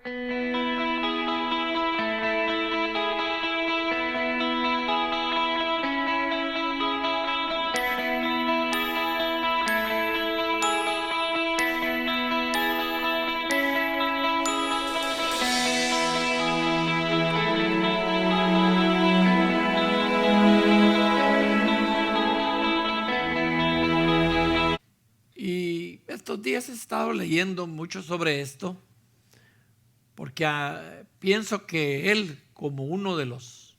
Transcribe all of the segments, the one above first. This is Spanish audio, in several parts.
Y estos días he estado leyendo mucho sobre esto porque pienso que él, como uno de los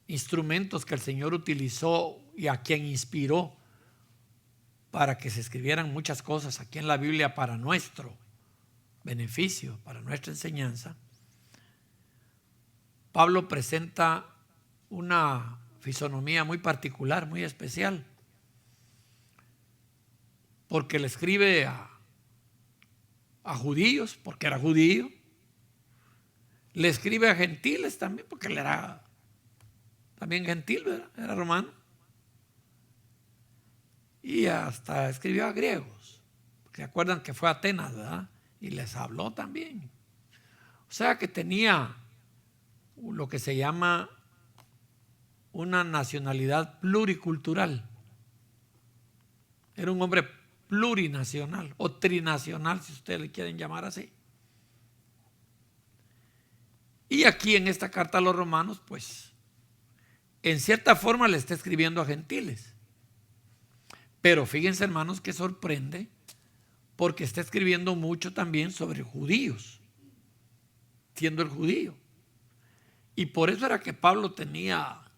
instrumentos que el Señor utilizó y a quien inspiró para que se escribieran muchas cosas aquí en la Biblia para nuestro beneficio, para nuestra enseñanza, Pablo presenta una fisonomía muy particular, muy especial, porque le escribe a judíos, porque era judío, le escribe a gentiles también, porque él era también gentil, ¿verdad? Era romano, y hasta escribió a griegos, porque se acuerdan que fue a Atenas, ¿verdad? Y les habló también. O sea que tenía lo que se llama una nacionalidad pluricultural. Era un hombre plurinacional o trinacional, si ustedes le quieren llamar así. Y aquí en esta carta a los romanos, pues, en cierta forma le está escribiendo a gentiles. Pero fíjense, hermanos, que sorprende, porque está escribiendo mucho también sobre judíos, siendo el judío. Y por eso era que Pablo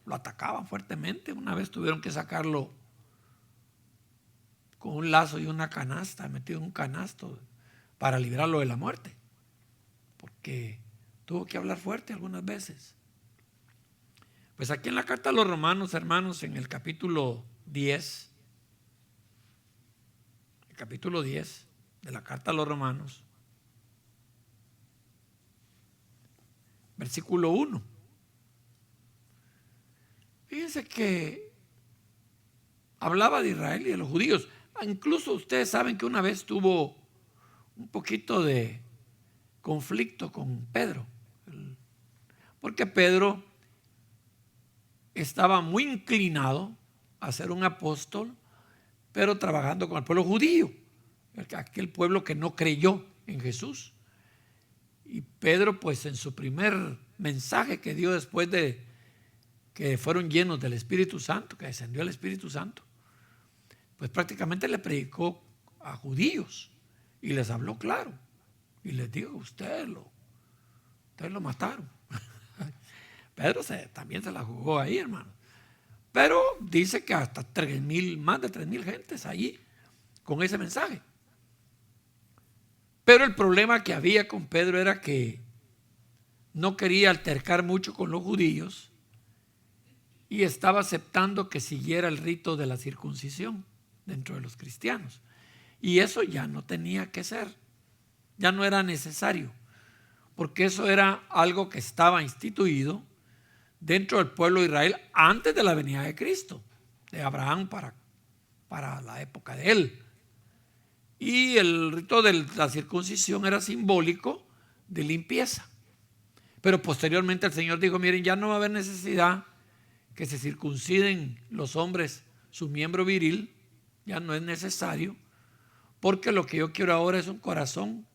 lo atacaban fuertemente. Una vez tuvieron que sacarlo con un lazo y una canasta, metido en un canasto para librarlo de la muerte, porque tuvo que hablar fuerte algunas veces. Pues aquí en la carta a los romanos, hermanos, en el capítulo 10 de la carta a los romanos, versículo 1. Fíjense que hablaba de Israel y de los judíos. Incluso ustedes saben que una vez tuvo un poquito de conflicto con Pedro, porque Pedro estaba muy inclinado a ser un apóstol, pero trabajando con el pueblo judío, aquel pueblo que no creyó en Jesús. Y Pedro, pues en su primer mensaje que dio después de que fueron llenos del Espíritu Santo, que descendió el Espíritu Santo, pues prácticamente le predicó a judíos y les habló claro y les dijo: ustedes lo mataron. Pedro también se la jugó ahí, hermano. Pero dice que hasta más de 3,000 gentes allí con ese mensaje. Pero el problema que había con Pedro era que no quería altercar mucho con los judíos y estaba aceptando que siguiera el rito de la circuncisión dentro de los cristianos. Y eso ya no tenía que ser, ya no era necesario, porque eso era algo que estaba instituido dentro del pueblo de Israel antes de la venida de Cristo, de Abraham para la época de él. Y el rito de la circuncisión era simbólico de limpieza. Pero posteriormente el Señor dijo: miren, ya no va a haber necesidad que se circunciden los hombres su miembro viril, ya no es necesario, porque lo que yo quiero ahora es un corazón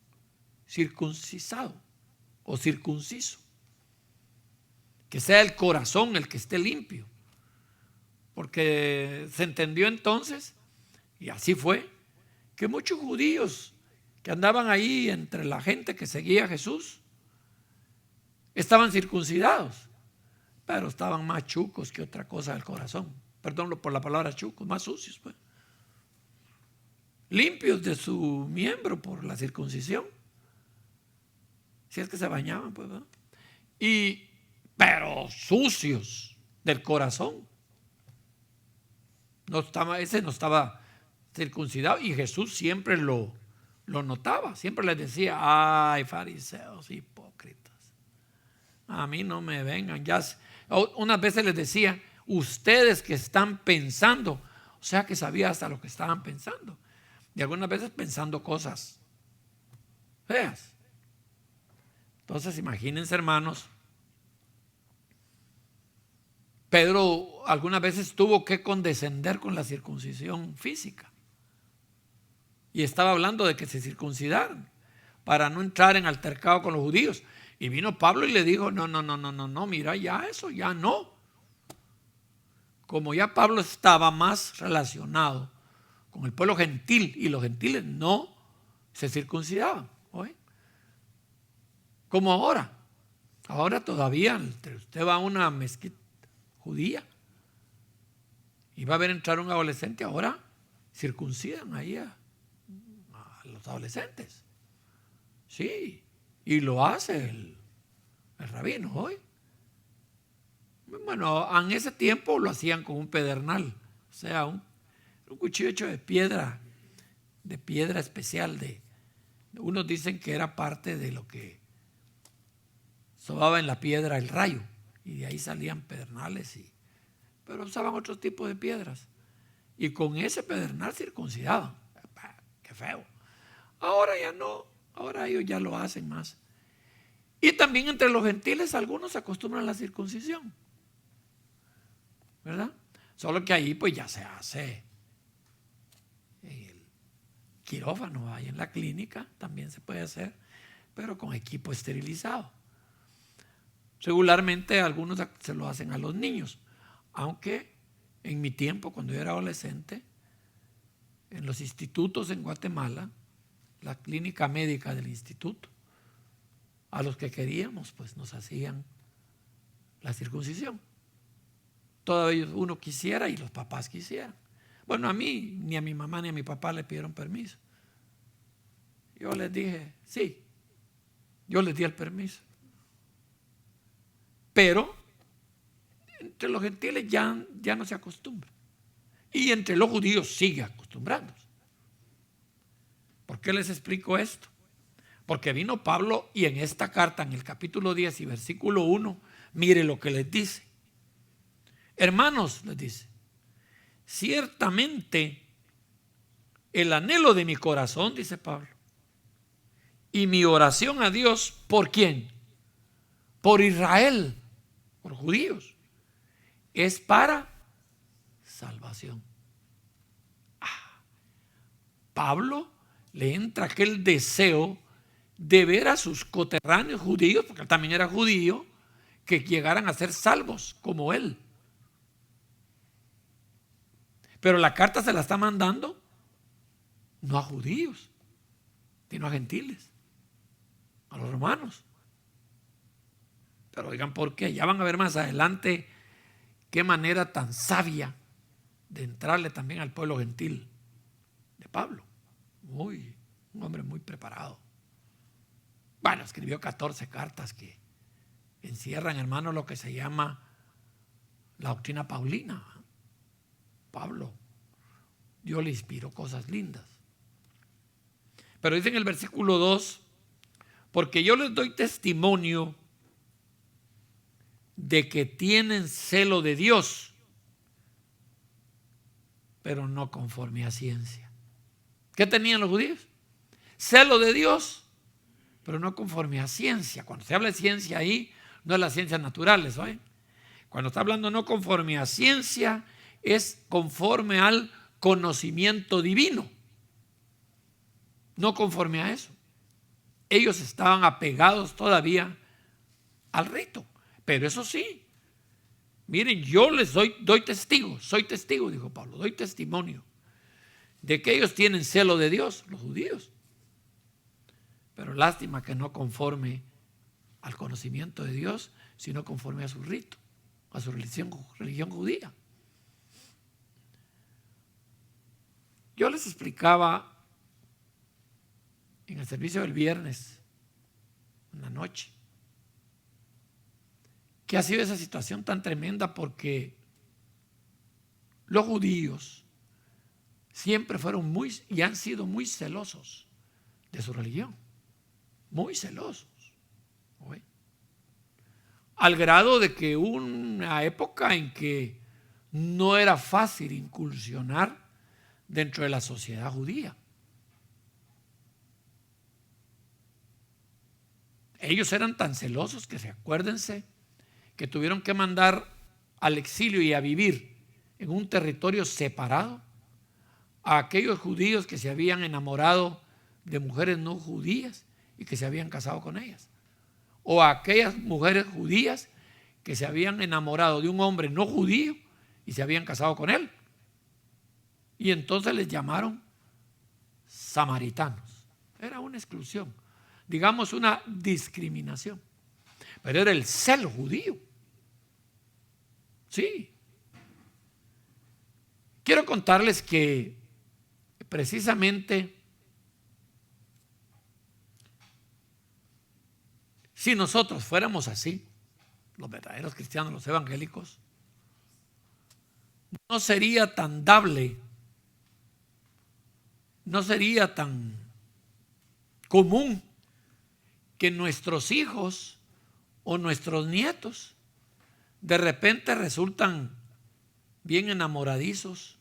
circuncisado o circunciso, que sea el corazón el que esté limpio, porque se entendió entonces, y así fue, que muchos judíos que andaban ahí entre la gente que seguía a Jesús estaban circuncidados, pero estaban más chucos que otra cosa del corazón. Perdón por la palabra chucos, más sucios, pues. Limpios de su miembro por la circuncisión, si es que se bañaban, pues, ¿verdad? Pero sucios del corazón. Ese no estaba circuncidado, y Jesús siempre lo notaba, siempre les decía: ay, fariseos hipócritas, a mí no me vengan. Unas veces les decía: ustedes que están pensando, o sea que sabía hasta lo que estaban pensando, y algunas veces pensando cosas feas. Entonces, imagínense, hermanos, Pedro algunas veces tuvo que condescender con la circuncisión física. Y estaba hablando de que se circuncidaran para no entrar en altercado con los judíos. Y vino Pablo y le dijo, no, mira, ya eso, ya no. Como ya Pablo estaba más relacionado con el pueblo gentil y los gentiles no se circuncidaban. ¿Oye? Como ahora. Ahora todavía usted va a una mezquita judía y va a ver entrar un adolescente, ahora circuncidan ahí a los adolescentes. Sí, y lo hace el rabino hoy. Bueno, en ese tiempo lo hacían con un pedernal, o sea, un cuchillo hecho de piedra especial. Unos dicen que era parte de lo que sobaba en la piedra el rayo, y de ahí salían pedernales, pero usaban otro tipo de piedras. Y con ese pedernal circuncidaban. ¡Qué feo! Ahora ya no, ahora ellos ya lo hacen más. Y también entre los gentiles algunos se acostumbran a la circuncisión, ¿verdad? Solo que ahí pues ya se hace en el quirófano, ahí en la clínica también se puede hacer, pero con equipo esterilizado. Regularmente algunos se lo hacen a los niños, aunque en mi tiempo, cuando yo era adolescente, en los institutos en Guatemala, la clínica médica del instituto, a los que queríamos, pues nos hacían la circuncisión. Todavía uno quisiera y los papás quisieran. Bueno, a mí, ni a mi mamá ni a mi papá le pidieron permiso. Yo les dije, sí, yo les di el permiso. Pero entre los gentiles ya no se acostumbra. Y entre los judíos sigue acostumbrándose. ¿Por qué les explico esto? Porque vino Pablo y en esta carta, en el capítulo 10 y versículo 1, mire lo que les dice. Hermanos, les dice, ciertamente el anhelo de mi corazón, dice Pablo, y mi oración a Dios, ¿por quién? Por Israel, por judíos, es para salvación. Pablo le entra aquel deseo de ver a sus coterráneos judíos, porque él también era judío, que llegaran a ser salvos como él. Pero la carta se la está mandando no a judíos, sino a gentiles, a los romanos. Pero oigan, ¿por qué? Ya van a ver más adelante qué manera tan sabia de entrarle también al pueblo gentil de Pablo. Un hombre muy preparado. Bueno, escribió 14 cartas que encierran, hermanos, lo que se llama la doctrina paulina. Pablo, Dios le inspiró cosas lindas. Pero dice en el versículo 2, porque yo les doy testimonio de que tienen celo de Dios, pero no conforme a ciencia. ¿Qué tenían los judíos? Celo de Dios, pero no conforme a ciencia. Cuando se habla de ciencia ahí, no es las ciencias naturales, ¿oye? Cuando está hablando no conforme a ciencia, es conforme al conocimiento divino. No conforme a eso. Ellos estaban apegados todavía al rito. Pero eso sí, miren, yo les doy testigo, soy testigo, dijo Pablo, doy testimonio de que ellos tienen celo de Dios, los judíos. Pero lástima que no conforme al conocimiento de Dios, sino conforme a su rito, a su religión judía. Yo les explicaba en el servicio del viernes, en la noche, que ha sido esa situación tan tremenda porque los judíos siempre fueron y han sido muy celosos de su religión, muy celosos, ¿oye? Al grado de que hubo una época en que no era fácil incursionar dentro de la sociedad judía. ellos eran tan celosos que acuérdense que tuvieron que mandar al exilio y a vivir en un territorio separado a aquellos judíos que se habían enamorado de mujeres no judías y que se habían casado con ellas, o a aquellas mujeres judías que se habían enamorado de un hombre no judío y se habían casado con él. Y entonces les llamaron samaritanos. Era una exclusión, digamos una discriminación, pero era el celo judío. Sí. Quiero contarles que precisamente si nosotros fuéramos así, los verdaderos cristianos, los evangélicos, no sería tan dable, no sería tan común que nuestros hijos o nuestros nietos de repente resultan bien enamoradizos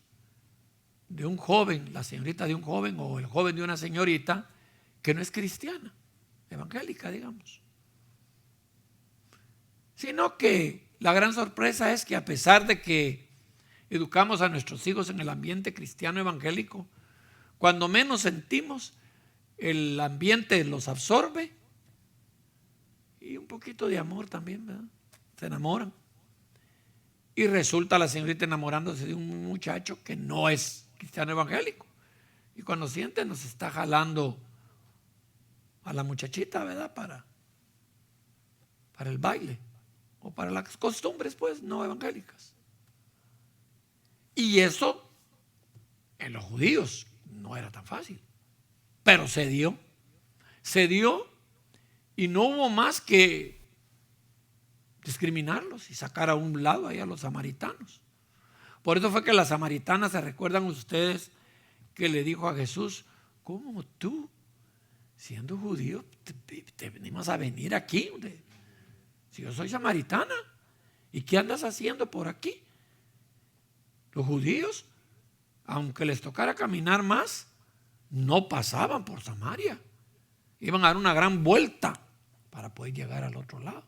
de un joven, la señorita de un joven o el joven de una señorita que no es cristiana, evangélica, digamos. Sino que la gran sorpresa es que a pesar de que educamos a nuestros hijos en el ambiente cristiano evangélico, cuando menos sentimos, el ambiente los absorbe y un poquito de amor también, ¿verdad? Se enamoran. Y resulta la señorita enamorándose de un muchacho que no es cristiano evangélico. Y cuando siente nos está jalando a la muchachita, ¿verdad? Para el baile o para las costumbres, pues, no evangélicas. Y eso en los judíos no era tan fácil. Pero se dio y no hubo más que discriminarlos y sacar a un lado ahí a los samaritanos. Por eso fue que la samaritana, ¿se recuerdan ustedes que le dijo a Jesús: ¿cómo tú, siendo judío, te venimos a venir aquí? Si yo soy samaritana, ¿y qué andas haciendo por aquí? Los judíos, aunque les tocara caminar más, no pasaban por Samaria. Iban a dar una gran vuelta para poder llegar al otro lado,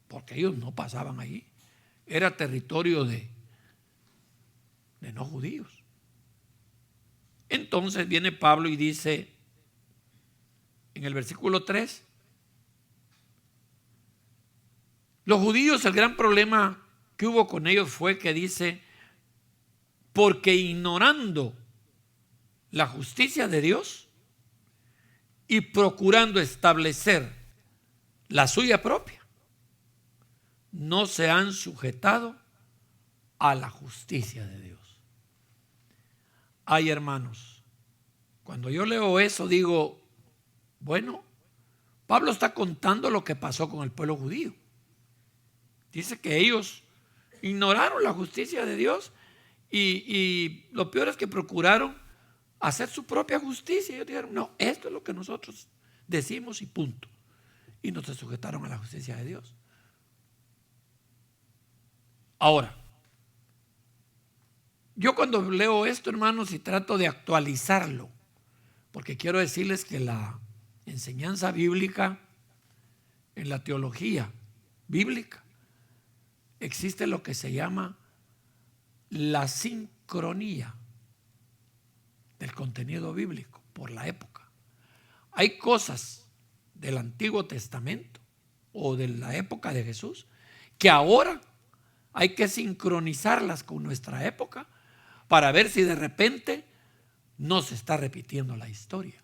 porque ellos no pasaban allí. Era territorio de no judíos. Entonces viene Pablo y dice en el versículo 3, los judíos, el gran problema que hubo con ellos fue que dice: porque ignorando la justicia de Dios y procurando establecer la suya propia, no se han sujetado a la justicia de Dios. Ay, hermanos, cuando yo leo eso digo, bueno, Pablo está contando lo que pasó con el pueblo judío. Dice que ellos ignoraron la justicia de Dios y lo peor es que procuraron hacer su propia justicia. Ellos dijeron: no, esto es lo que nosotros decimos y punto. Y no se sujetaron a la justicia de Dios. Ahora, yo cuando leo esto, hermanos, y trato de actualizarlo, porque quiero decirles que la enseñanza bíblica, en la teología bíblica, existe lo que se llama la sincronía del contenido bíblico por la época. Hay cosas del Antiguo Testamento o de la época de Jesús que ahora hay que sincronizarlas con nuestra época para ver si de repente no se está repitiendo la historia.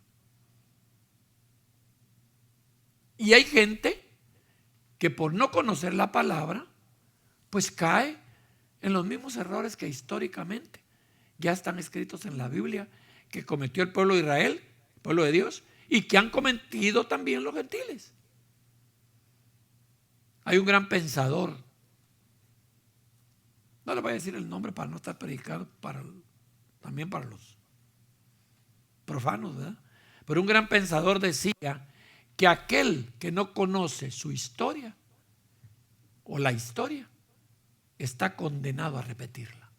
Y hay gente que por no conocer la palabra, pues cae en los mismos errores que históricamente ya están escritos en la Biblia, que cometió el pueblo de Israel, el pueblo de Dios, y que han cometido también los gentiles. Hay un gran pensador, no le voy a decir el nombre para no estar predicando también para los profanos, ¿verdad? Pero un gran pensador decía que aquel que no conoce su historia o la historia está condenado a repetirla.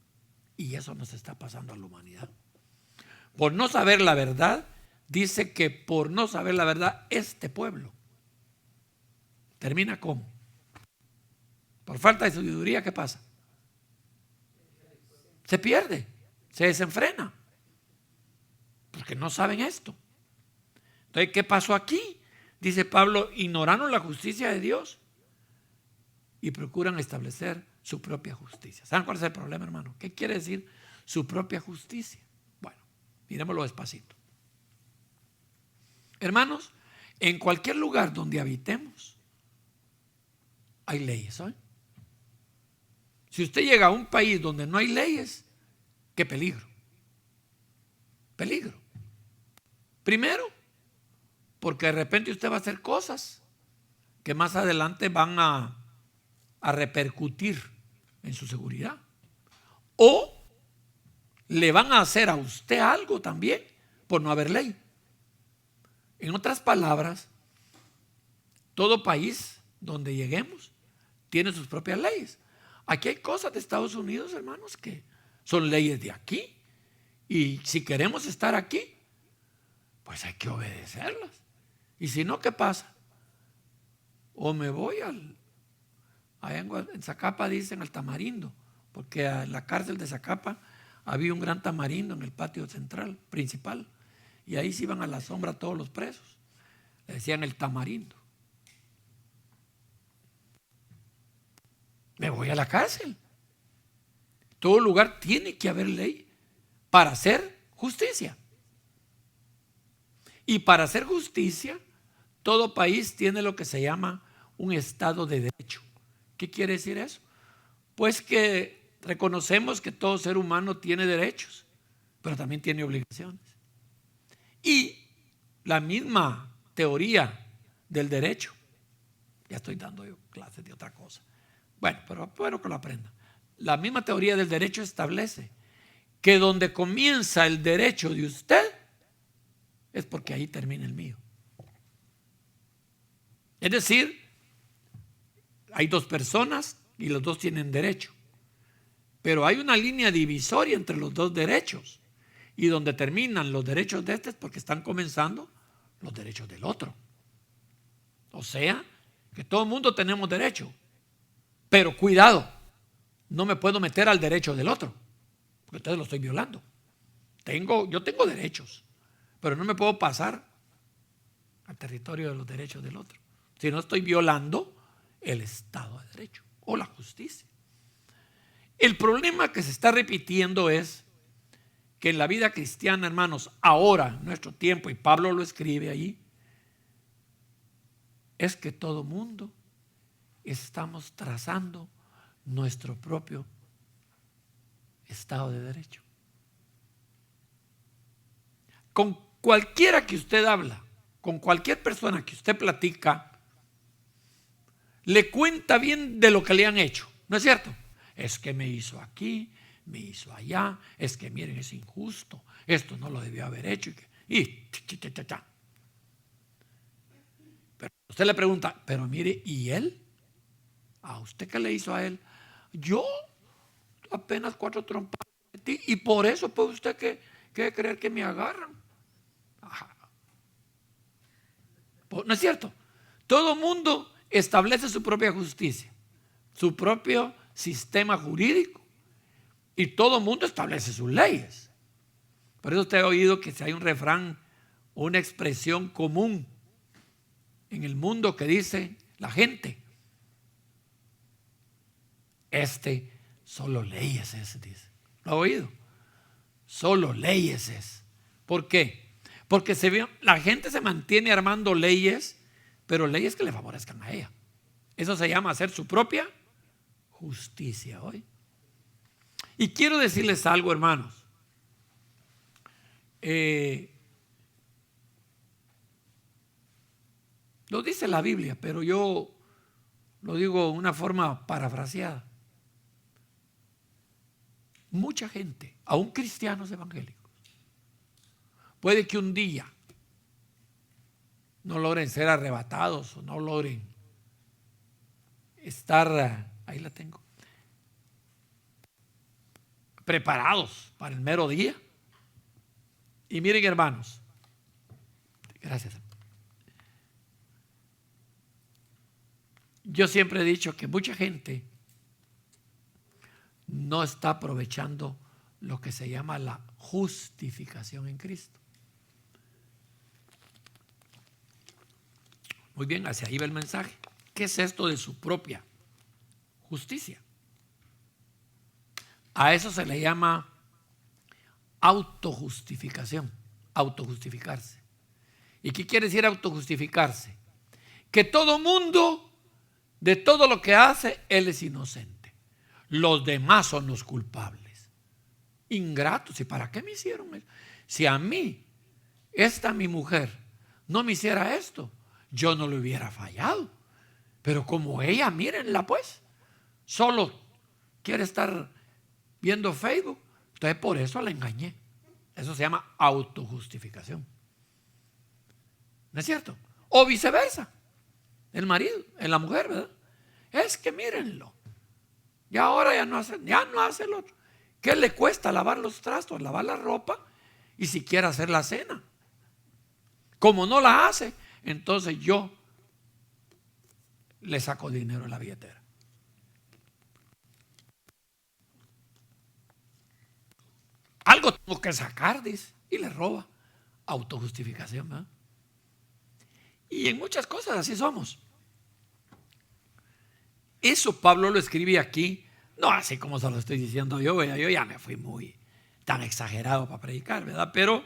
Y eso nos está pasando a la humanidad. Por no saber la verdad, dice que por no saber la verdad, este pueblo ¿Termina cómo? Por falta de sabiduría, ¿qué pasa? Se pierde, se desenfrena, porque no saben esto. Entonces, ¿qué pasó aquí? Dice Pablo, ignoraron la justicia de Dios y procuran establecer su propia justicia. ¿Saben cuál es el problema, hermano? ¿Qué quiere decir su propia justicia? Bueno, miremoslo despacito. Hermanos, en cualquier lugar donde habitemos, hay leyes, ¿saben? Si usted llega a un país donde no hay leyes, qué peligro. Peligro. Primero, porque de repente usted va a hacer cosas que más adelante van a repercutir en su seguridad. O le van a hacer a usted algo también por no haber ley. En otras palabras, todo país donde lleguemos tiene sus propias leyes. Aquí hay cosas de Estados Unidos, hermanos, que son leyes de aquí. Y si queremos estar aquí, pues hay que obedecerlas. Y si no, ¿qué pasa? O me voy allá en Zacapa dicen al tamarindo, porque en la cárcel de Zacapa había un gran tamarindo en el patio central, principal, y ahí se iban a la sombra todos los presos. Le decían el tamarindo. Me voy a la cárcel. Todo lugar tiene que haber ley para hacer justicia. Y para hacer justicia, todo país tiene lo que se llama un Estado de Derecho. ¿Qué quiere decir eso? Pues que reconocemos que todo ser humano tiene derechos, pero también tiene obligaciones. Y la misma teoría del derecho, ya estoy dando yo clases de otra cosa. Bueno, pero bueno que lo aprenda. La misma teoría del derecho establece que donde comienza el derecho de usted es porque ahí termina el mío. Es decir, hay dos personas y los dos tienen derecho, pero hay una línea divisoria entre los dos derechos, y donde terminan los derechos de este es porque están comenzando los derechos del otro. O sea, que todo el mundo tenemos derecho, pero cuidado, no me puedo meter al derecho del otro, porque entonces lo estoy violando. Yo tengo derechos, pero no me puedo pasar al territorio de los derechos del otro, si no estoy violando el Estado de Derecho o la justicia. El problema que se está repitiendo es que en la vida cristiana, hermanos, ahora, en nuestro tiempo, y Pablo lo escribe ahí, es que todo mundo estamos trazando nuestro propio Estado de Derecho. Con cualquiera que usted habla, con cualquier persona que usted platica, le cuenta bien de lo que le han hecho, ¿no es cierto? Es que me hizo aquí, me hizo allá, es que miren, es injusto, esto no lo debió haber hecho. Pero usted le pregunta, pero mire, ¿y él? ¿A usted qué le hizo a él? Yo apenas 4 trompadas metí y por eso puede usted que creer que me agarran. Ajá. ¿No es cierto? Todo mundo establece su propia justicia, su propio sistema jurídico, y todo mundo establece sus leyes. Por eso usted ha oído que si hay un refrán, una expresión común en el mundo que dice la gente, solo leyes es, dice. ¿Lo ha oído? Solo leyes es. ¿Por qué? Porque la gente se mantiene armando leyes, pero leyes que le favorezcan a ella. Eso se llama hacer su propia justicia hoy. Y quiero decirles algo, hermanos. Lo dice la Biblia, pero yo lo digo de una forma parafraseada. Mucha gente, aún cristianos evangélicos, puede que un día no logren ser arrebatados o no logren estar, ahí la tengo, preparados para el mero día. Y miren, hermanos, gracias. Yo siempre he dicho que mucha gente no está aprovechando lo que se llama la justificación en Cristo. Muy bien, hacia ahí va el mensaje. ¿Qué es esto de su propia justicia? A eso se le llama autojustificación, autojustificarse. ¿Y qué quiere decir autojustificarse? Que todo mundo, de todo lo que hace, él es inocente. Los demás son los culpables. Ingratos. ¿Y para qué me hicieron eso? Si a mí, mi mujer, no me hiciera esto, yo no le hubiera fallado. Pero como ella, mírenla pues, solo quiere estar viendo Facebook, entonces por eso la engañé. Eso se llama autojustificación. ¿No es cierto? O viceversa. El marido, en la mujer, ¿verdad? Es que mírenlo. Y ahora ya no hace el otro. ¿Qué le cuesta lavar los trastos, lavar la ropa y siquiera hacer la cena? Como no la hace, entonces yo le saco dinero de la billetera. Algo tengo que sacar, dice, y le roba. Autojustificación, ¿verdad? Y en muchas cosas así somos. Eso Pablo lo escribe aquí, no así como se lo estoy diciendo yo ya me fui muy tan exagerado para predicar, ¿verdad? Pero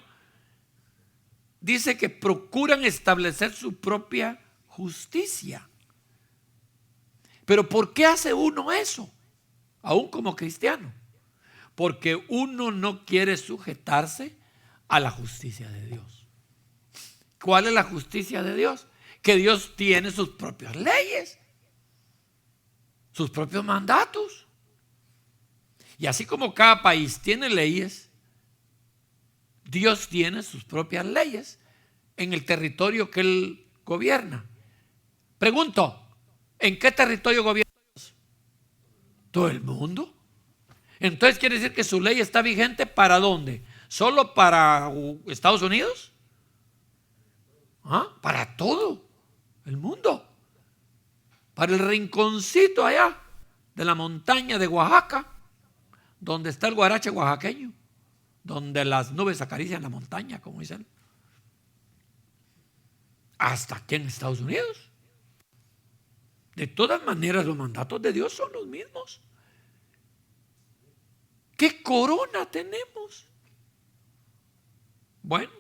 dice que procuran establecer su propia justicia. Pero ¿por qué hace uno eso? Aún como cristiano. Porque uno no quiere sujetarse a la justicia de Dios. ¿Cuál es la justicia de Dios? Que Dios tiene sus propias leyes, sus propios mandatos. Y así como cada país tiene leyes, Dios tiene sus propias leyes en el territorio que Él gobierna. Pregunto, ¿en qué territorio gobierna Dios? ¿Todo el mundo? Entonces quiere decir que su ley está vigente ¿para dónde? ¿Solo para Estados Unidos? ¿Ah? Para todo el mundo. Para el rinconcito allá de la montaña de Oaxaca, donde está el guarache oaxaqueño, donde las nubes acarician la montaña, como dicen. Hasta aquí en Estados Unidos. De todas maneras, los mandatos de Dios son los mismos. ¿Qué corona tenemos? Bueno,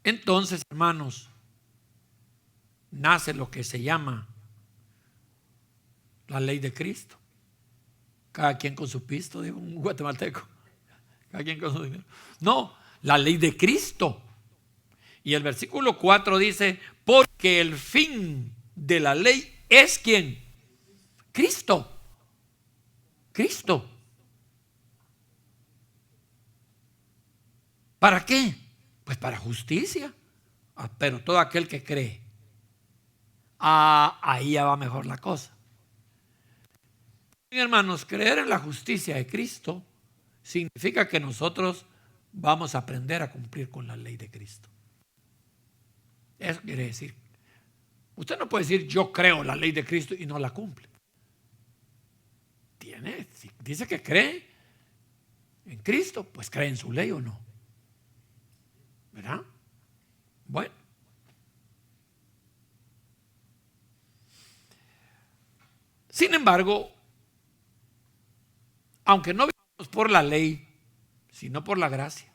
entonces, hermanos, nace lo que se llama la ley de Cristo. Cada quien con su pisto, digo un guatemalteco. Cada quien con su dinero. No, la ley de Cristo. Y el versículo 4 dice, porque el fin de la ley es ¿quién? Cristo. Cristo. ¿Para qué? Pues para justicia. Pero todo aquel que cree, ahí ya va mejor la cosa. Hermanos, creer en la justicia de Cristo significa que nosotros vamos a aprender a cumplir con la ley de Cristo. Eso quiere decir, usted no puede decir yo creo la ley de Cristo y no la cumple. Si dice que cree en Cristo, pues cree en su ley o no. ¿Verdad? Bueno. Sin embargo, aunque no vivamos por la ley, sino por la gracia,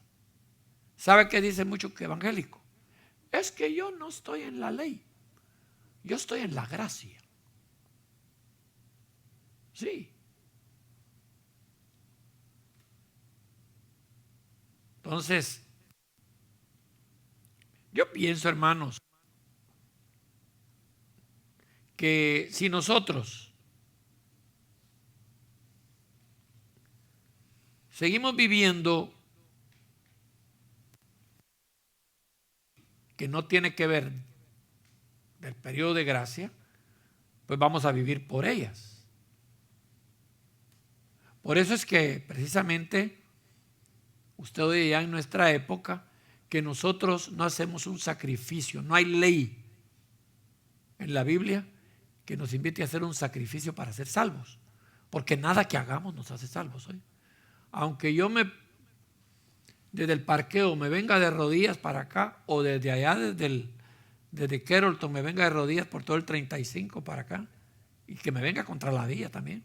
¿sabe qué dice mucho evangélico? Es que yo no estoy en la ley, yo estoy en la gracia. Sí. Entonces, yo pienso, hermanos, que si nosotros seguimos viviendo que no tiene que ver del periodo de gracia, pues vamos a vivir por ellas. Por eso es que precisamente usted oye ya en nuestra época que nosotros no hacemos un sacrificio, no hay ley en la Biblia que nos invite a hacer un sacrificio para ser salvos, porque nada que hagamos nos hace salvos hoy. Aunque yo desde el parqueo me venga de rodillas para acá, o desde allá, desde Carrollton me venga de rodillas por todo el 35 para acá, y que me venga contra la vía también.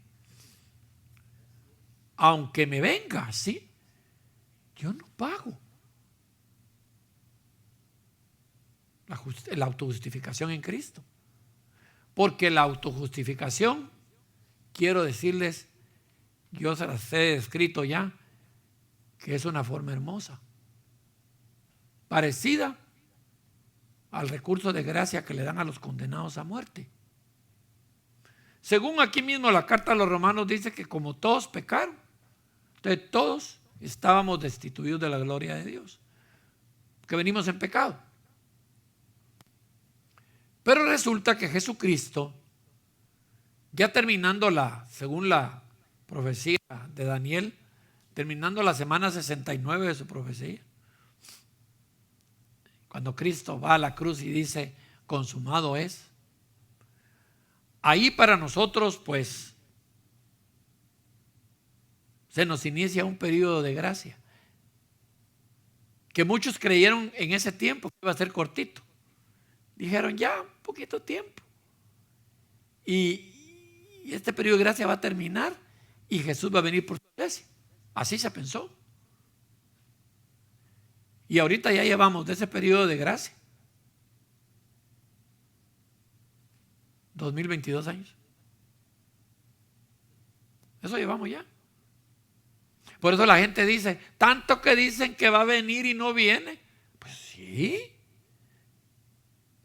Aunque me venga así, yo no pago. La autojustificación en Cristo. Porque la autojustificación, quiero decirles, yo se las he descrito ya, que es una forma hermosa, parecida al recurso de gracia que le dan a los condenados a muerte. Según aquí mismo la carta a los Romanos dice que como todos pecaron, entonces todos estábamos destituidos de la gloria de Dios, que venimos en pecado. Pero resulta que Jesucristo, ya terminando según la profecía de Daniel, terminando la semana 69 de su profecía, cuando Cristo va a la cruz y dice, consumado es, ahí para nosotros pues se nos inicia un periodo de gracia, que muchos creyeron en ese tiempo que iba a ser cortito. Dijeron ya, un poquito tiempo. Y este periodo de gracia va a terminar y Jesús va a venir por su iglesia. Así se pensó. Y ahorita ya llevamos de ese periodo de gracia 2022 años. Eso llevamos ya. Por eso la gente dice, tanto que dicen que va a venir y no viene. Pues sí.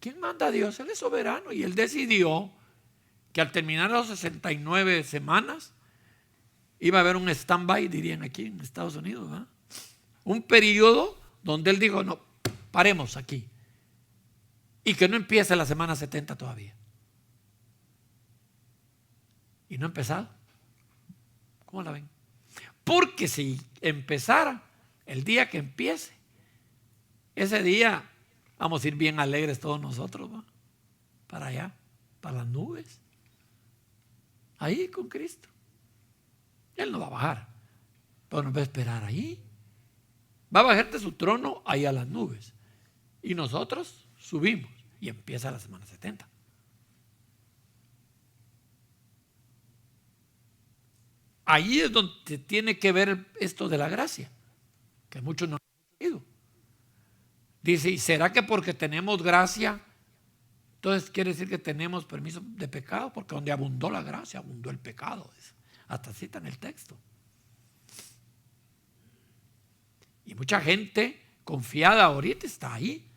¿Quién manda a Dios? Él es soberano y Él decidió que al terminar las 69 semanas iba a haber un stand-by, dirían aquí en Estados Unidos, ¿verdad? Un periodo donde Él dijo, no, paremos aquí. Y que no empiece la semana 70 todavía. Y no ha empezado. ¿Cómo la ven? Porque si empezara el día que empiece, ese día vamos a ir bien alegres todos nosotros, ¿va? Para allá, para las nubes. Ahí con Cristo. Él no va a bajar, pero nos va a esperar ahí. Va a bajar de su trono ahí a las nubes. Y nosotros subimos y empieza la semana 70. Ahí es donde tiene que ver esto de la gracia, que muchos no han entendido. Dice, ¿y será que porque tenemos gracia, entonces quiere decir que tenemos permiso de pecado? Porque donde abundó la gracia, abundó el pecado. Hasta cita en el texto. Y mucha gente confiada ahorita está ahí.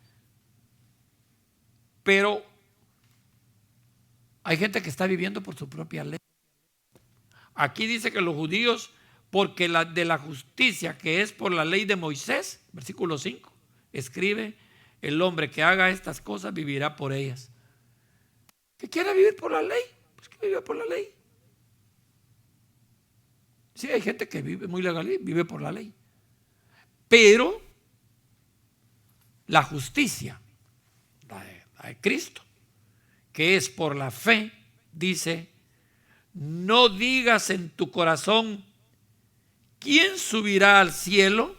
Pero hay gente que está viviendo por su propia ley. Aquí dice que los judíos, porque de la justicia que es por la ley de Moisés, versículo 5, escribe, el hombre que haga estas cosas vivirá por ellas. ¿Que quiera vivir por la ley? Pues que viva por la ley. Sí, hay gente que vive muy legal y vive por la ley. Pero la justicia, la de Cristo, que es por la fe, dice, no digas en tu corazón, ¿quién subirá al cielo?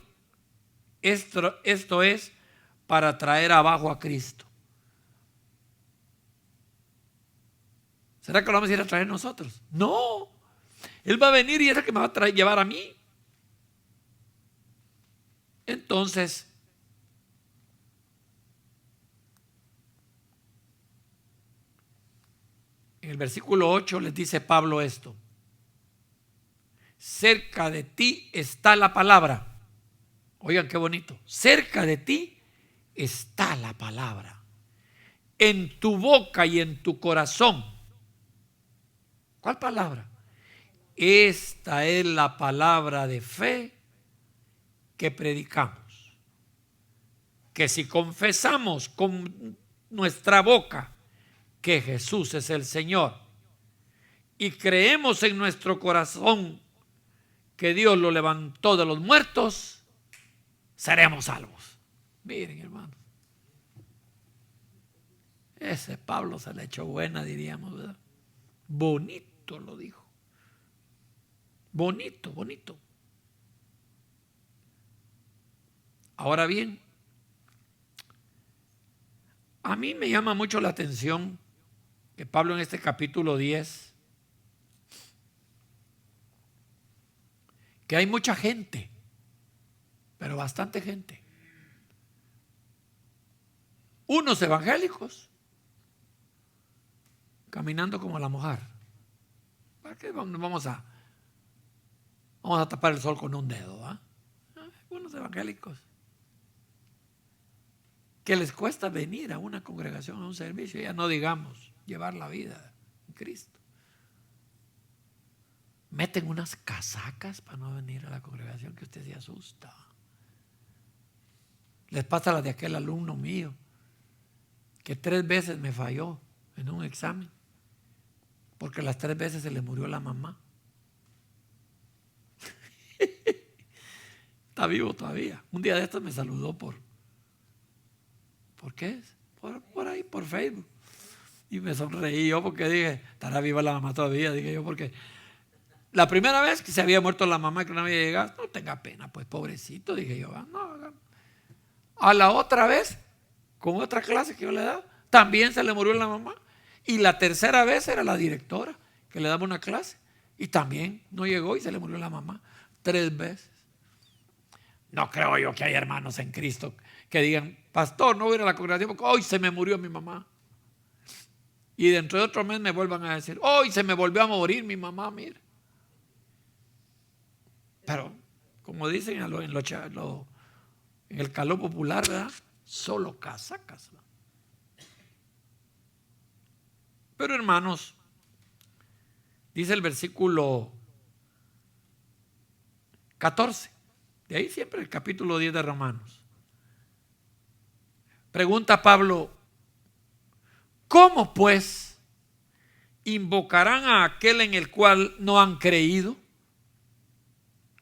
Esto es para traer abajo a Cristo. ¿Será que lo vamos a ir a traer nosotros? No. Él va a venir y es el que me va a llevar a mí. Entonces, en el versículo 8 les dice Pablo esto. Cerca de ti está la palabra. Oigan qué bonito. Cerca de ti está la palabra. En tu boca y en tu corazón. ¿Cuál palabra? Esta es la palabra de fe que predicamos. Que si confesamos con nuestra boca que Jesús es el Señor y creemos en nuestro corazón que Dios lo levantó de los muertos, seremos salvos. Miren, hermanos, Ese Pablo se le echó buena, diríamos, ¿verdad? Bonito lo dijo. Bonito, bonito. Ahora bien, a mí me llama mucho la atención que Pablo en este capítulo 10, que hay mucha gente, pero bastante gente, unos evangélicos caminando como la mujer. ¿Para qué vamos a tapar el sol con un dedo? Unos evangélicos que les cuesta venir a una congregación, a un servicio, ya no digamos llevar la vida en Cristo. Meten unas casacas para no venir a la congregación, que usted se asusta. Les pasa la de aquel alumno mío que 3 veces me falló en un examen porque las 3 veces se le murió la mamá. Está vivo todavía. Un día de estos me saludó ¿por qué es? Por ahí, por Facebook. Y me sonreí yo porque dije, estará viva la mamá todavía, dije yo, porque la primera vez que se había muerto la mamá, que no había llegado, no tenga pena, pues pobrecito, dije yo. No. A la otra vez, con otra clase que yo le daba, también se le murió la mamá. Y la tercera vez era la directora que le daba una clase y también no llegó y se le murió la mamá 3 veces. No creo yo que haya hermanos en Cristo que digan, pastor, no voy a ir a la congregación porque hoy se me murió mi mamá. Y dentro de otro mes me vuelvan a decir, hoy se me volvió a morir mi mamá, mire. Pero, como dicen en el calor popular, ¿verdad? Solo casacas. Pero hermanos, dice el versículo 14, de ahí siempre el capítulo 10 de Romanos. Pregunta Pablo, ¿cómo pues invocarán a aquel en el cual no han creído?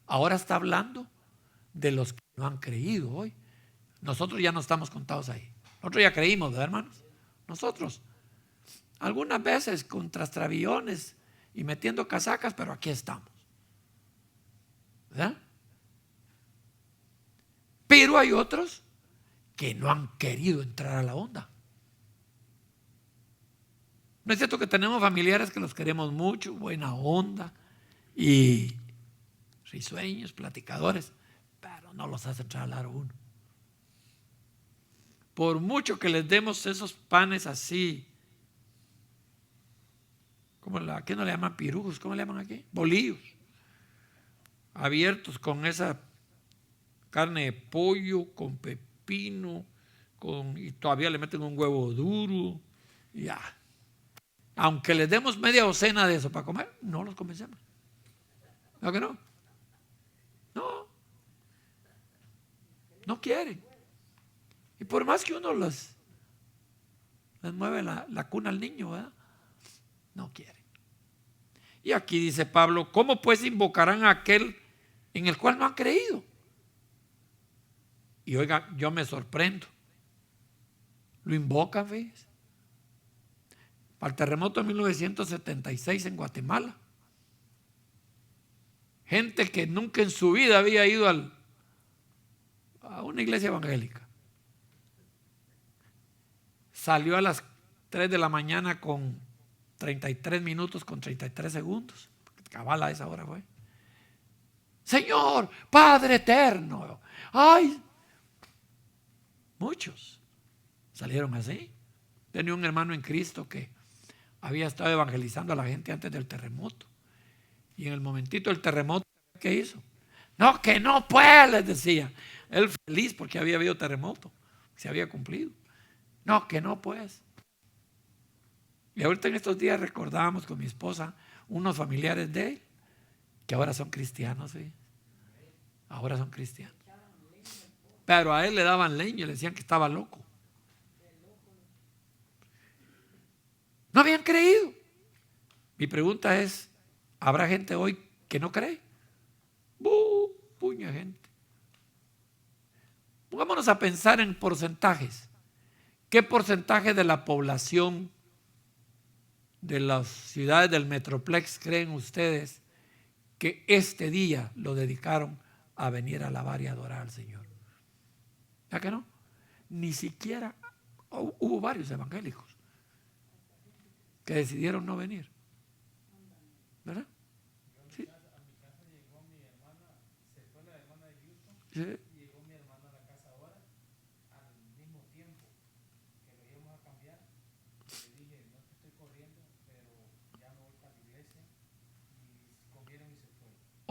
Ahora está hablando de los que no han creído hoy. Nosotros ya no estamos contados ahí. Nosotros ya creímos, ¿verdad, hermanos? Nosotros, algunas veces con trastrabillones y metiendo casacas, pero aquí estamos, ¿verdad? Pero hay otros que no han querido entrar a la onda. No es cierto que tenemos familiares que los queremos mucho, buena onda y risueños, platicadores, pero no los hace entrar al aro uno. Por mucho que les demos esos panes así, ¿qué no le llaman pirujos? ¿Cómo le llaman aquí? Bolillos, abiertos con esa carne de pollo, con pepino, y todavía le meten un huevo duro, y ya. Aunque les demos media docena de eso para comer, no los convencemos. ¿No que no? No quieren. Y por más que uno les mueve la cuna al niño, ¿verdad? No quieren. Y aquí dice Pablo, ¿cómo pues invocarán a aquel en el cual no han creído? Y oiga, yo me sorprendo. Lo invocan, fíjense. Para el terremoto de 1976 en Guatemala. Gente que nunca en su vida había ido a una iglesia evangélica. Salió a las 3 de la mañana con 33 minutos con 33 segundos. Cabal a esa hora fue. Señor, Padre eterno. Ay, muchos salieron así. Tenía un hermano en Cristo que había estado evangelizando a la gente antes del terremoto. Y en el momentito del terremoto, ¿qué hizo? No, que no puede, les decía. Él feliz porque había habido terremoto, se había cumplido. No, que no pues. Y ahorita en estos días recordábamos con mi esposa unos familiares de él que ahora son cristianos, ¿sí? Ahora son cristianos. Pero a él le daban leña y le decían que estaba loco. No habían creído. Mi pregunta es, ¿habrá gente hoy que no cree? Puña gente. Pongámonos a pensar en porcentajes. ¿Qué porcentaje de la población de las ciudades del Metroplex creen ustedes que este día lo dedicaron a venir a alabar y adorar al Señor? ¿Ya que no? Ni siquiera hubo varios evangélicos que decidieron no venir, ¿verdad? Sí. Sí.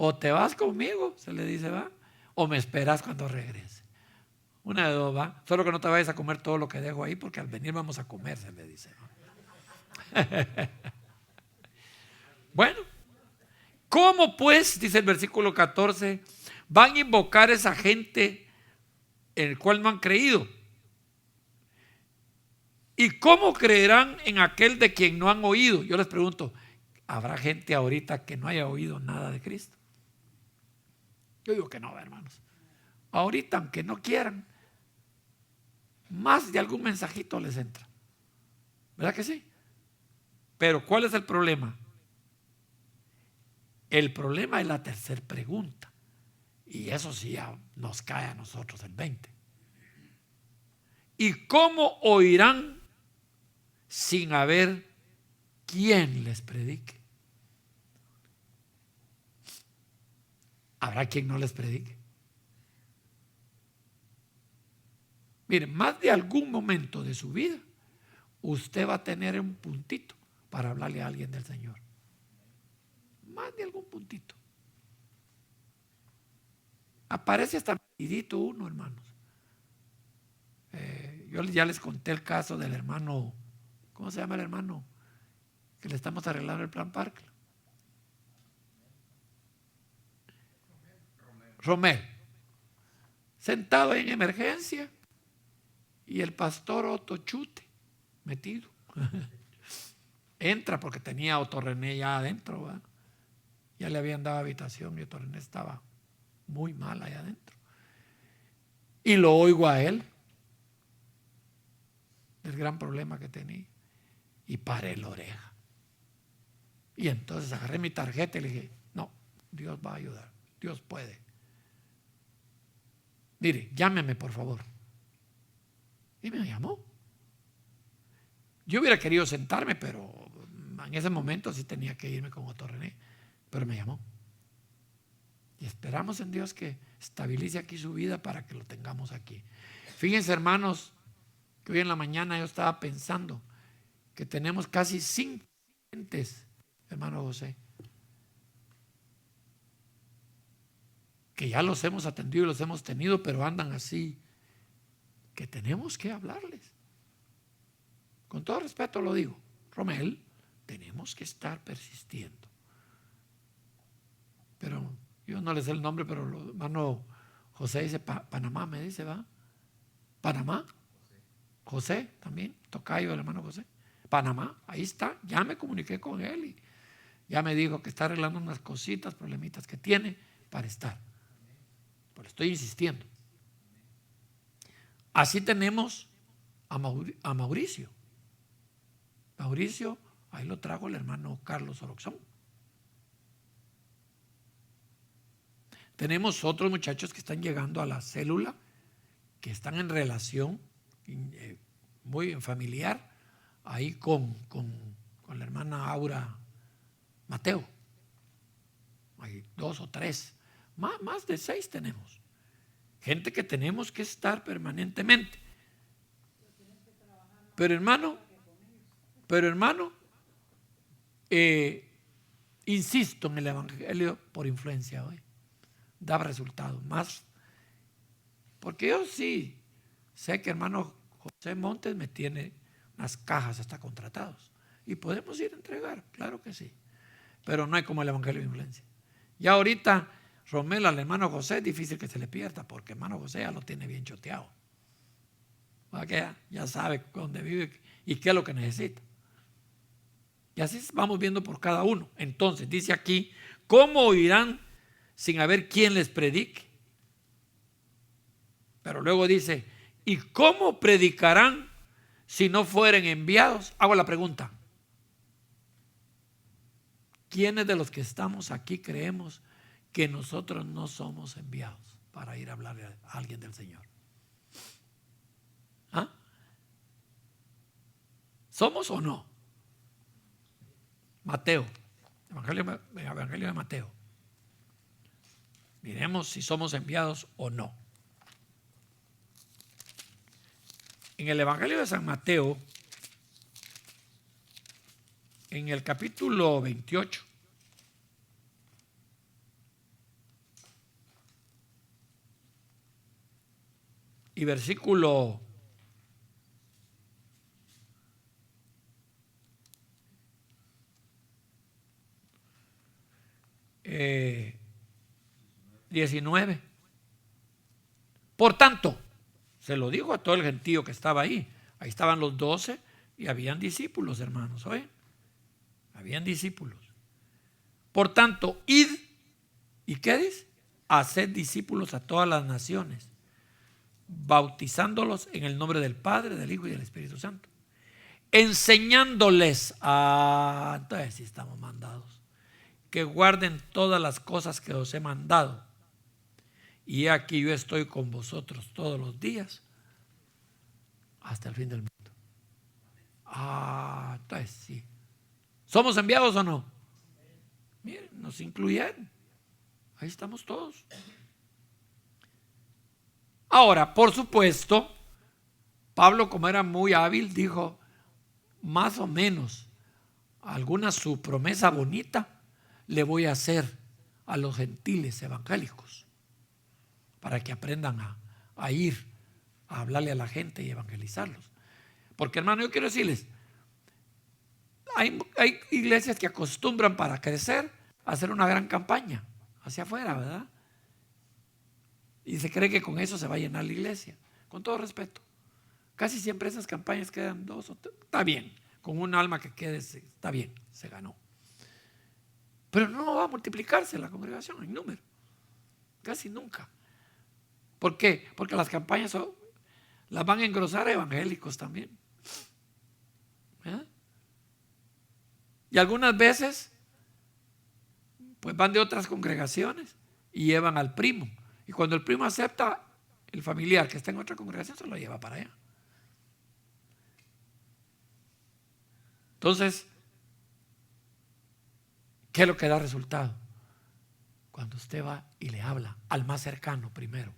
O te vas conmigo, se le dice, va, o me esperas cuando regrese. Una de dos, va. Solo que no te vayas a comer todo lo que dejo ahí, porque al venir vamos a comer, se le dice, ¿no? Bueno, ¿cómo pues, dice el versículo 14, van a invocar a esa gente en el cual no han creído? ¿Y cómo creerán en aquel de quien no han oído? Yo les pregunto, ¿habrá gente ahorita que no haya oído nada de Cristo? Yo digo que no, hermanos. Ahorita, aunque no quieran, más de algún mensajito les entra. ¿Verdad que sí? Pero ¿cuál es el problema? El problema es la tercera pregunta. Y eso sí ya nos cae a nosotros el 20. ¿Y cómo oirán sin haber quien les predique? ¿Habrá quien no les predique? Miren, más de algún momento de su vida, usted va a tener un puntito para hablarle a alguien del Señor. Más de algún puntito. Aparece hasta metidito uno, hermanos. Yo ya les conté el caso del hermano, ¿cómo se llama el hermano? Que le estamos arreglando el plan Parque. Romel. Sentado en emergencia y el pastor Otto Chute metido. Entra porque tenía a Otto René ya adentro, ¿verdad? Ya le habían dado habitación y Otto René estaba muy mal allá adentro. Y lo oigo a él del gran problema que tenía y paré la oreja. Y entonces agarré mi tarjeta y le dije, no, Dios va a ayudar, Dios puede. Mire, llámeme por favor. Y me llamó. Yo hubiera querido sentarme, pero en ese momento sí tenía que irme con Otto René, pero me llamó. Y esperamos en Dios que estabilice aquí su vida para que lo tengamos aquí. Fíjense, hermanos, que hoy en la mañana yo estaba pensando que tenemos casi 5 gentes, hermano José, que ya los hemos atendido y los hemos tenido, pero andan así, que tenemos que hablarles. Con todo respeto lo digo, Romel, tenemos que estar persistiendo. Pero yo no les sé el nombre, pero el hermano José dice, Panamá me dice, ¿va? Panamá. José también, tocayo del hermano José. Panamá, ahí está, ya me comuniqué con él y ya me dijo que está arreglando unas cositas, problemitas que tiene para estar. Pero estoy insistiendo. Así tenemos a Mauricio. Mauricio, ahí lo trajo el hermano Carlos Oroxón. Tenemos otros muchachos que están llegando a la célula, que están en relación muy familiar, ahí con la hermana Aura Mateo. Hay 2 o 3, más de 6 tenemos. Gente que tenemos que estar permanentemente. Pero hermano, insisto en el evangelio por influencia hoy. Da resultados más. Porque yo sí sé que hermano José Montes me tiene unas cajas hasta contratados. Y podemos ir a entregar, claro que sí. Pero no hay como el evangelio de influencia. Ya ahorita Romel al hermano José es difícil que se le pierda, porque hermano José ya lo tiene bien choteado. Ya sabe dónde vive y qué es lo que necesita. Y así vamos viendo por cada uno. Entonces dice aquí, ¿cómo oirán sin haber quien les predique? Pero luego dice, ¿y cómo predicarán si no fueren enviados. Hago la pregunta: ¿quiénes de los que estamos aquí creemos que nosotros no somos enviados para ir a hablarle a alguien del Señor? ¿Ah? ¿Somos o no? Mateo, Evangelio de Mateo. Miremos si somos enviados o no. En el Evangelio de San Mateo, en el capítulo 28, y versículo 19. Por tanto, se lo dijo a todo el gentío que estaba ahí. Ahí estaban los 12 y habían discípulos, hermanos. ¿Oye? Habían discípulos. Por tanto, id, ¿y qué dice? Haced discípulos a todas las naciones, bautizándolos en el nombre del Padre, del Hijo y del Espíritu Santo, enseñándoles a, entonces sí estamos mandados, que guarden todas las cosas que os he mandado. Y aquí yo estoy con vosotros todos los días hasta el fin del mundo. Entonces sí. ¿Somos enviados o no? Miren, nos incluyeron. Ahí estamos todos. Ahora, por supuesto, Pablo, como era muy hábil, dijo más o menos alguna su promesa bonita le voy a hacer a los gentiles evangélicos para que aprendan a ir a hablarle a la gente y evangelizarlos. Porque, hermano, yo quiero decirles, hay iglesias que acostumbran para crecer a hacer una gran campaña hacia afuera, ¿verdad? Y se cree que con eso se va a llenar la iglesia. Con todo respeto, casi siempre esas campañas quedan 2 o 3. Está bien, con un alma que quede, está bien, se ganó. Pero no va a multiplicarse la congregación en número, casi nunca. ¿Por qué? Porque las campañas las van a engrosar evangélicos también. ¿Eh? Y algunas veces pues van de otras congregaciones y llevan al primo. Y cuando el primo acepta, el familiar que está en otra congregación se lo lleva para allá. Entonces, ¿qué es lo que da resultado? Cuando usted va y le habla al más cercano primero.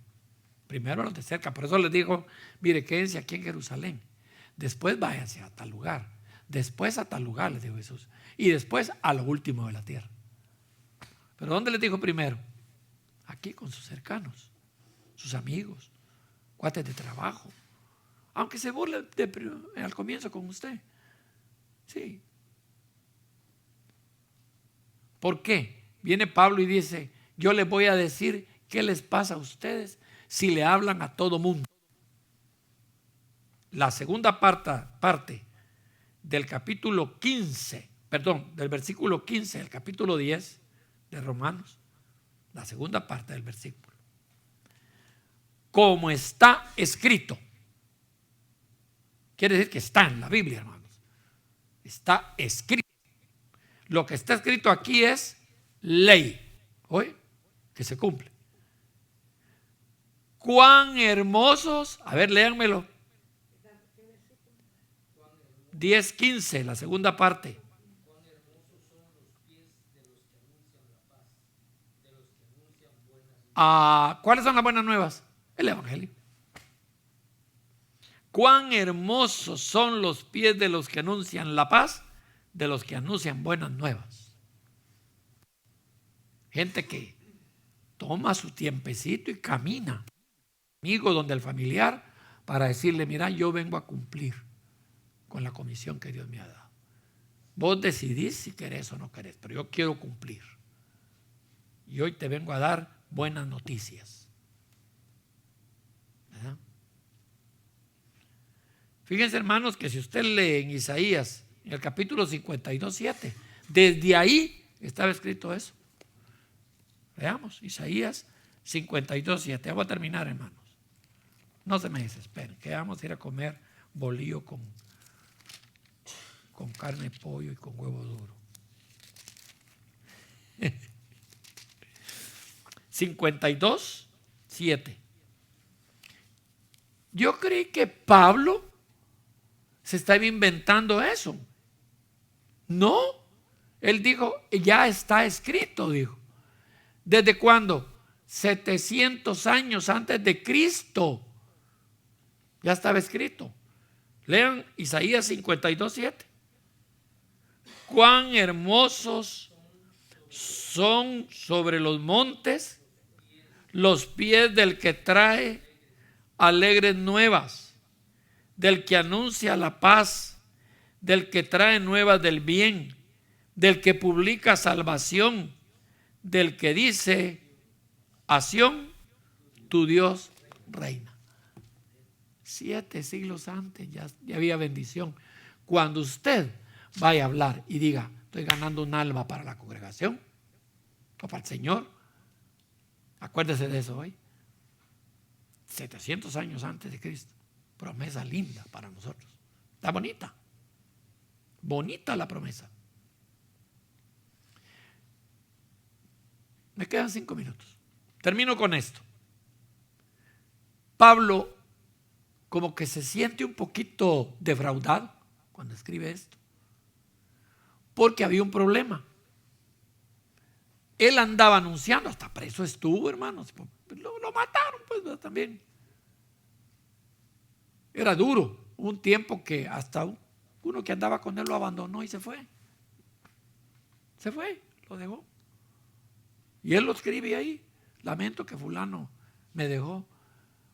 Primero a los de cerca. Por eso les digo, mire, quédense aquí en Jerusalén. Después váyanse a tal lugar. Después a tal lugar, les dijo Jesús. Y después a lo último de la tierra. ¿Pero dónde les dijo primero? Aquí con sus cercanos, sus amigos, cuates de trabajo. Aunque se burlen al comienzo con usted. Sí. ¿Por qué? Viene Pablo y dice, yo les voy a decir qué les pasa a ustedes si le hablan a todo mundo. La segunda parte del capítulo 15, del versículo 15 del capítulo 10 de Romanos, la segunda parte del versículo. Como está escrito. Quiere decir que está en la Biblia, hermanos. Está escrito. Lo que está escrito aquí es ley. ¿Oye? Que se cumple. Cuán hermosos, a ver, léanmelo. 10:15, la segunda parte. ¿Cuáles son las buenas nuevas? El Evangelio. Cuán hermosos son los pies de los que anuncian la paz, de los que anuncian buenas nuevas. Gente que toma su tiempecito y camina, amigo donde el familiar, para decirle, mira, yo vengo a cumplir con la comisión que Dios me ha dado. Vos decidís si querés o no querés, pero yo quiero cumplir. Y hoy te vengo a dar buenas noticias. ¿Verdad? Fíjense, hermanos, que si usted lee en Isaías, en el capítulo 52:7, desde ahí estaba escrito eso. Veamos, Isaías 52:7. Voy a terminar, hermanos. No se me desesperen, que vamos a ir a comer bolillo con con carne de pollo y con huevo duro. 52:7. Yo creí que Pablo se estaba inventando eso. No, él dijo, ya está escrito, dijo. ¿Desde cuándo? 700 años antes de Cristo. Ya estaba escrito. Lean Isaías 52:7. Cuán hermosos son sobre los montes los pies del que trae alegres nuevas, del que anuncia la paz, del que trae nuevas del bien, del que publica salvación, del que dice: a Sión, tu Dios reina. 7 siglos antes ya había bendición. Cuando usted vaya a hablar y diga: estoy ganando un alma para la congregación o para el Señor, acuérdese de eso hoy. 700 años antes de Cristo. Promesa linda para nosotros. Está bonita. Bonita la promesa. Me quedan 5 minutos. Termino con esto. Pablo como que se siente un poquito defraudado cuando escribe esto, porque había un problema. Él andaba anunciando, hasta preso estuvo, hermanos. Lo mataron, pues, también. Era duro. Hubo un tiempo que hasta uno que andaba con él lo abandonó y se fue. Se fue, lo dejó. Y él lo escribe ahí: lamento que fulano me dejó.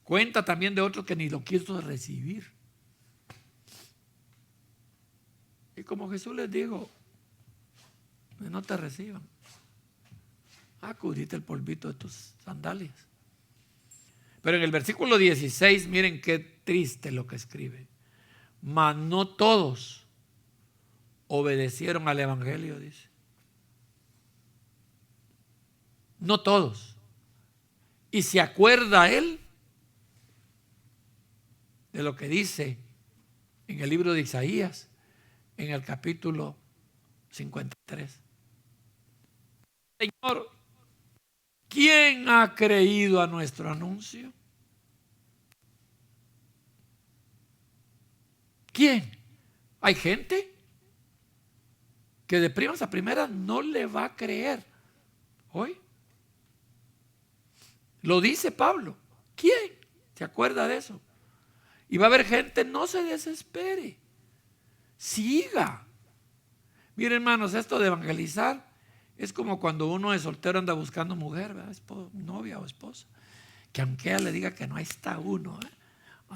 Cuenta también de otro que ni lo quiso recibir. Y como Jesús les dijo: no te reciban, acudite el polvito de tus sandalias. Pero en el versículo 16, miren qué triste lo que escribe: mas no todos obedecieron al evangelio, dice. No todos. Y se acuerda él de lo que dice en el libro de Isaías, en el capítulo 53. Señor, ¿quién ha creído a nuestro anuncio? ¿Quién? Hay gente que de primas a primeras no le va a creer. Hoy lo dice Pablo. ¿Quién se acuerda de eso? Y va a haber gente, no se desespere, siga. Miren, hermanos, esto de evangelizar es como cuando uno de soltero anda buscando mujer, ¿verdad? Novia o esposa, que aunque ella le diga que no, ahí está uno, ¿eh?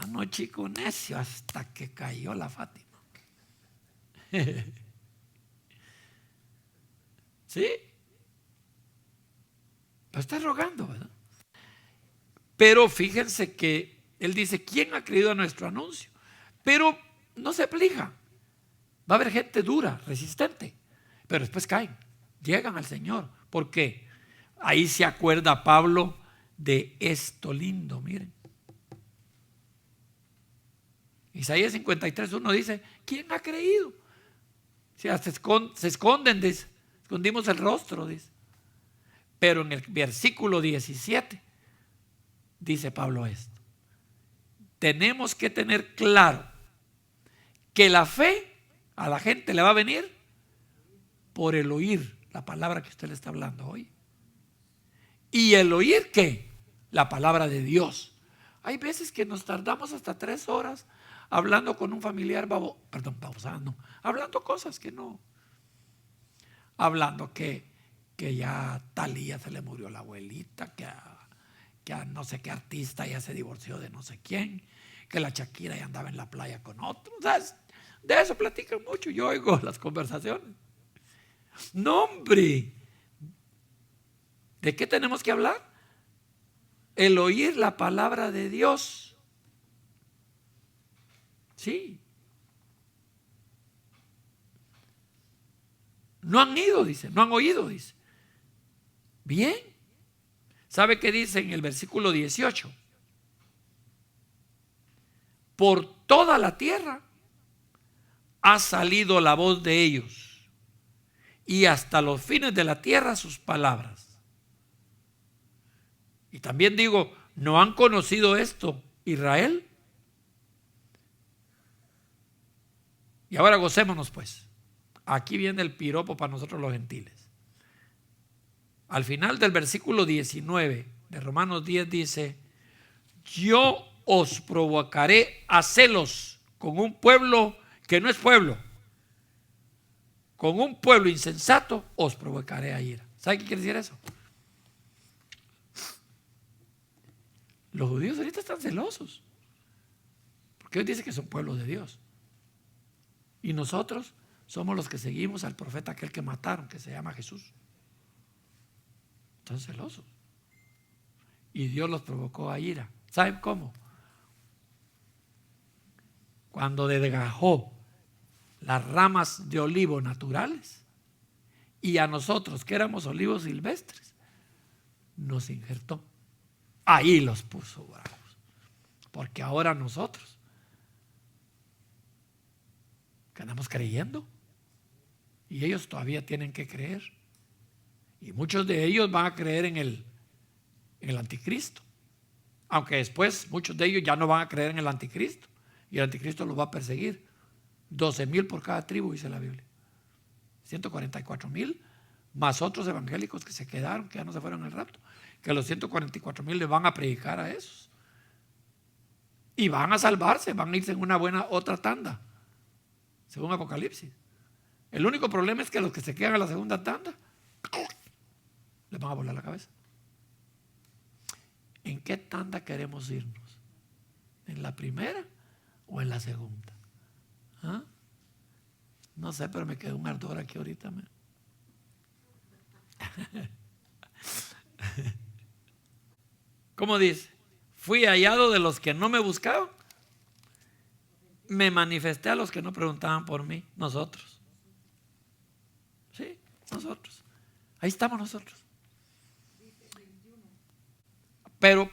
No, chico necio, hasta que cayó la Fátima. ¿Sí? Lo está rogando, ¿verdad? Pero fíjense que él dice: ¿quién ha creído a nuestro anuncio? Pero no se aflija. Va a haber gente dura, resistente, pero después caen, llegan al Señor. ¿Por qué? Ahí se acuerda Pablo de esto lindo, miren. Isaías 53:1 dice: ¿quién ha creído? O sea, se esconden, dice. Escondimos el rostro, dice. Pero en el versículo 17 dice Pablo esto: tenemos que tener claro que la fe a la gente le va a venir por el oír la palabra que usted le está hablando hoy. ¿Y el oír qué? La palabra de Dios. Hay veces que nos tardamos hasta 3 horas hablando con un familiar babosando, hablando cosas que no. Hablando que ya tal día se le murió la abuelita, que a no sé qué artista ya se divorció de no sé quién, que la Shakira ya andaba en la playa con otro. O sea, de eso platican mucho. Yo oigo las conversaciones. No, hombre. ¿De qué tenemos que hablar? El oír la palabra de Dios. Sí. No han ido, dice. No han oído, dice. Bien. ¿Sabe qué dice en el versículo 18? Por toda la tierra ha salido la voz de ellos, y hasta los fines de la tierra sus palabras. Y también digo, ¿no han conocido esto Israel? Y ahora gocémonos pues. Aquí viene el piropo para nosotros los gentiles. Al final del versículo 19 de Romanos 10 dice: yo os provocaré a celos con un pueblo que no es pueblo. Con un pueblo insensato os provocaré a ira. ¿Sabe qué quiere decir eso? Los judíos ahorita están celosos, porque Dios dice que son pueblos de Dios. Y nosotros somos los que seguimos al profeta aquel que mataron, que se llama Jesús. Están celosos. Y Dios los provocó a ira. ¿Saben cómo? Cuando desgajó las ramas de olivo naturales, y a nosotros que éramos olivos silvestres, nos injertó. Ahí los puso bravos. Porque ahora nosotros que andamos creyendo, y ellos todavía tienen que creer, y muchos de ellos van a creer en el anticristo, aunque después muchos de ellos ya no van a creer en el anticristo, y el anticristo los va a perseguir. 12,000 por cada tribu, dice la Biblia. 144,000 más otros evangélicos que se quedaron, que ya no se fueron al rapto, que los 144,000 les van a predicar a esos, y van a salvarse, van a irse en una buena otra tanda, según Apocalipsis. El único problema es que los que se quedan a la segunda tanda les van a volar la cabeza. ¿En qué tanda queremos irnos? ¿En la primera o en la segunda? ¿Ah? No sé, pero me quedó un ardor aquí ahorita. ¿Cómo dice? Fui hallado de los que no me buscaban, me manifesté a los que no preguntaban por mí. Nosotros. Sí, nosotros. Ahí estamos nosotros. Pero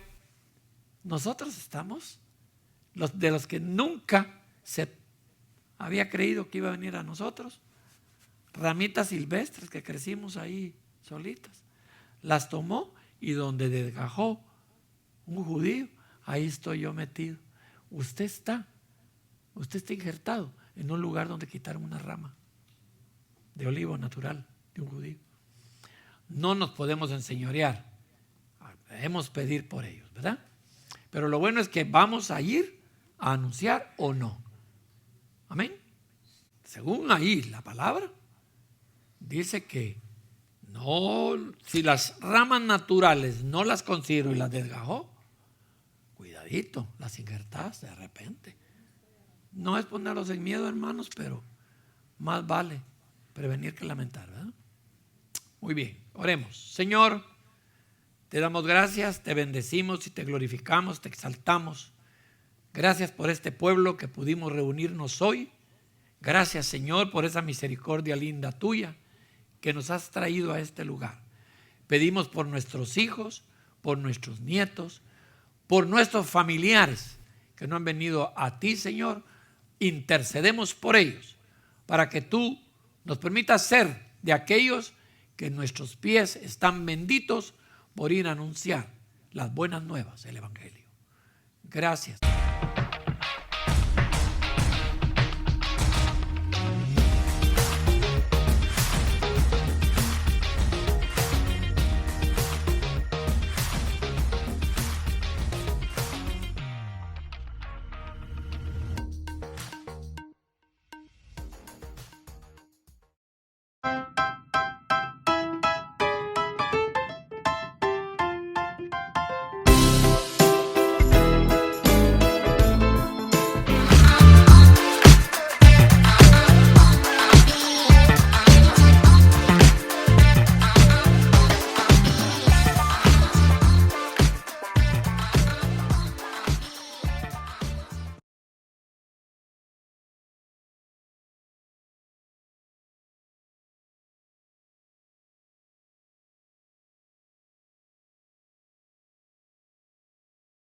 nosotros estamos, de los que nunca se había creído que iba a venir a nosotros, ramitas silvestres que crecimos ahí solitas, las tomó, y donde desgajó un judío, ahí estoy yo metido. Usted está injertado en un lugar donde quitaron una rama de olivo natural de un judío. No nos podemos enseñorear, debemos pedir por ellos, ¿verdad? Pero lo bueno es que vamos a ir a anunciar o no. Amén. Según ahí la palabra dice que no, si las ramas naturales no las considero y las desgajó, cuidadito, las injertadas de repente. No es ponerlos en miedo, hermanos, pero más vale prevenir que lamentar, ¿verdad? Muy bien, oremos. Señor, te damos gracias, te bendecimos y te glorificamos, te exaltamos. Gracias por este pueblo que pudimos reunirnos hoy. Gracias, Señor, por esa misericordia linda tuya que nos has traído a este lugar. Pedimos por nuestros hijos, por nuestros nietos, por nuestros familiares que no han venido a ti, Señor. Intercedemos por ellos para que tú nos permitas ser de aquellos que nuestros pies están benditos por ir a anunciar las buenas nuevas del Evangelio. Gracias.